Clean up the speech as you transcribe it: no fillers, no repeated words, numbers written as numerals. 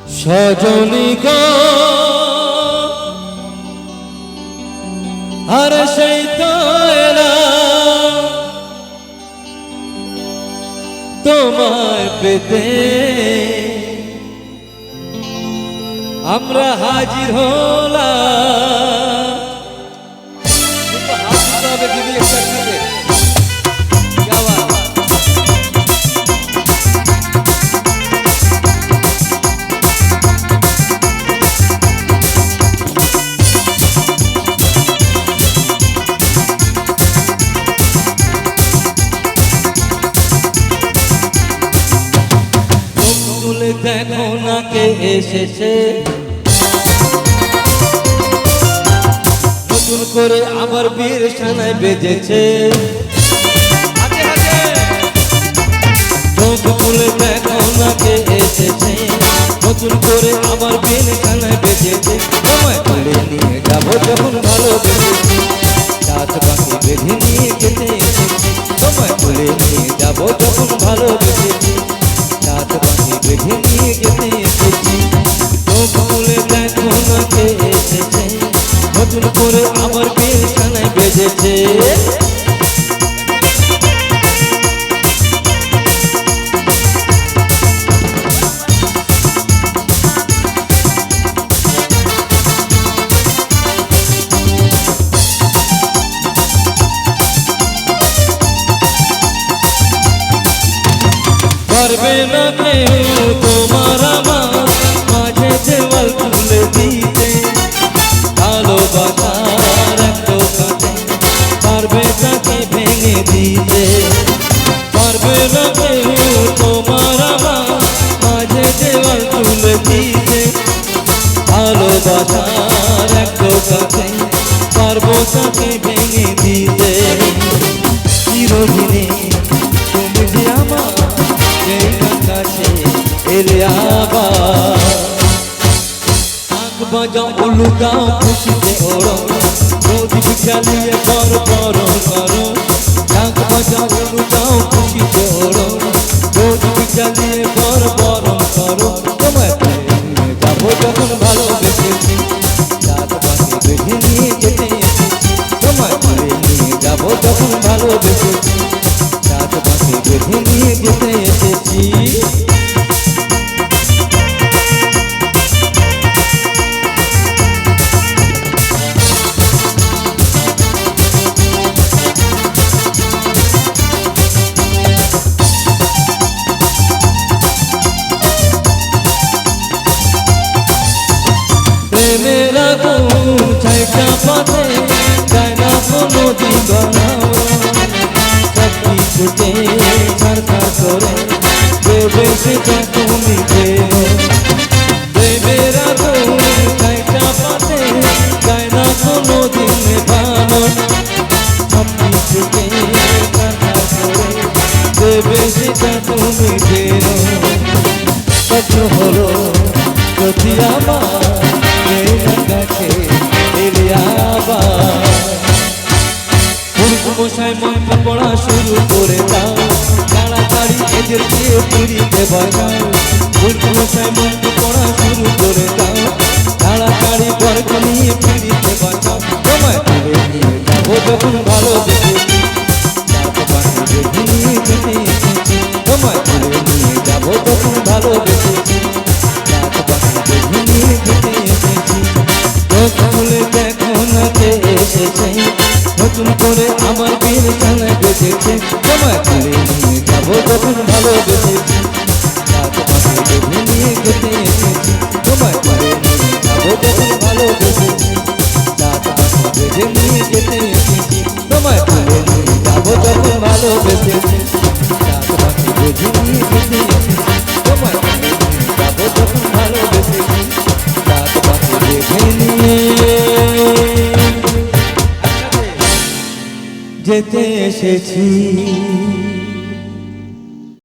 সজনী গো আর সেই তো এলাম তোমায় পেতে আমরা হাজির হলাম। দেখো না কে এসেছে নতুন করে আবার বীর সানায় বেজেছে। চোখ খুলে দেখো না কে এসেছে নতুন করে আবার বীর সানায় বেজেছে। তোমায় তুলে নিয়ে যাবো যখন ভালোবেসেছি রাত বাকি বেঁধে নিয়ে যেতে এসেছি। তোমায় তুলে নিয়ে যাবো যখন ভালোবেসেছি রাত বাকি বেঁধে নিয়ে যেতে এসেছি। চোখ খুলে দেখো না কে এসেছে নতুন করে আমার বিছানায় বেজেছে। পারবে না কেউ তোমার আমার মাঝে দেওয়াল তুলে দিতে ভালোবাসার একটা কাছে পারবে তাকে ভেঙে দিতে। পারবে না কেউ তোমার আমার মাঝে দেওয়াল তুলে দিতে ভালোবাসার একটা কাছে পারবো তাকে ভেঙে দিতে। চিরদিনে তুমি যে আমার এলে আবার আঁক বাজাও লুকাও খুশিতে ওড়ো প্রদীপ জ্বালিয়ে করো করো করো। আঁক বাজাও লুকাও খুশিতে ওড়ো প্রদীপ জ্বালিয়ে করো করো করো। তোমায় নিয়ে যাবো যখন ভালোবেসেছি রাত বাকি বেঁধে নিয়ে যেতে এসেছি। তোমায় নিয়ে যাবো যখন ভালোবেসেছি রাত বাকি বেঁধে নিয়ে যেতে এসেছি। প্রেমের আগুন ছাইটা পথে যায় না কোনো দিবানা সব কিছুতে সরকার করে দেবে সেটা তুমি পেও। প্রেমের আগুন ছাইটা পথে যায় না কোনো দিন ভালো সব কিছুতে সরকার করে দেবে সেটা তুমি পেও। স্বপ্ন হলো যদি আমার মশাই মন্ত্র পড়া শুরু করে দাও তাড়াতাড়ি এদেরকে পুরীতে বাজাও। মশাই মন্ত্র পড়া শুরু করে দাও তাড়াতাড়ি বরকে নিয়ে পুরীতে বাজাও। তোমায় তুলে নিয়ে যাবো যখন ভালোবেসেছি রাত বাকি বেঁধে নিয়ে যেতে এসেছি। তোমায় তুলে নিয়ে যাবো যখন ভালোবেসেছি রাত বাকি বেঁধে নিয়ে যেতে এসেছি। চোখ খুলে দেখো না কে এসেছে নতুন করে আমার বিছানায় বেজেছে। তোমায় তুলে নিয়ে যাবো যখন ভালোবেসেছি রাত বাকি বেঁধে নিয়ে যেতে এসেছি। তোমায় তুলে নিয়ে যাবো যখন ভালোবেসেছি রাত বাকি বেঁধে নিয়ে যেতে এসেছি। তোমায় তুলে নিয়ে যাবো যখন ভালোবেসেছি রাত বাকি বেঁধে নিয়ে যেতে এসেছি। তোমায় তুলে নিয়ে যাবো যখন ভালোবেসেছি রাত বাকি বেঁধে নিয়ে যেতে এসেছি।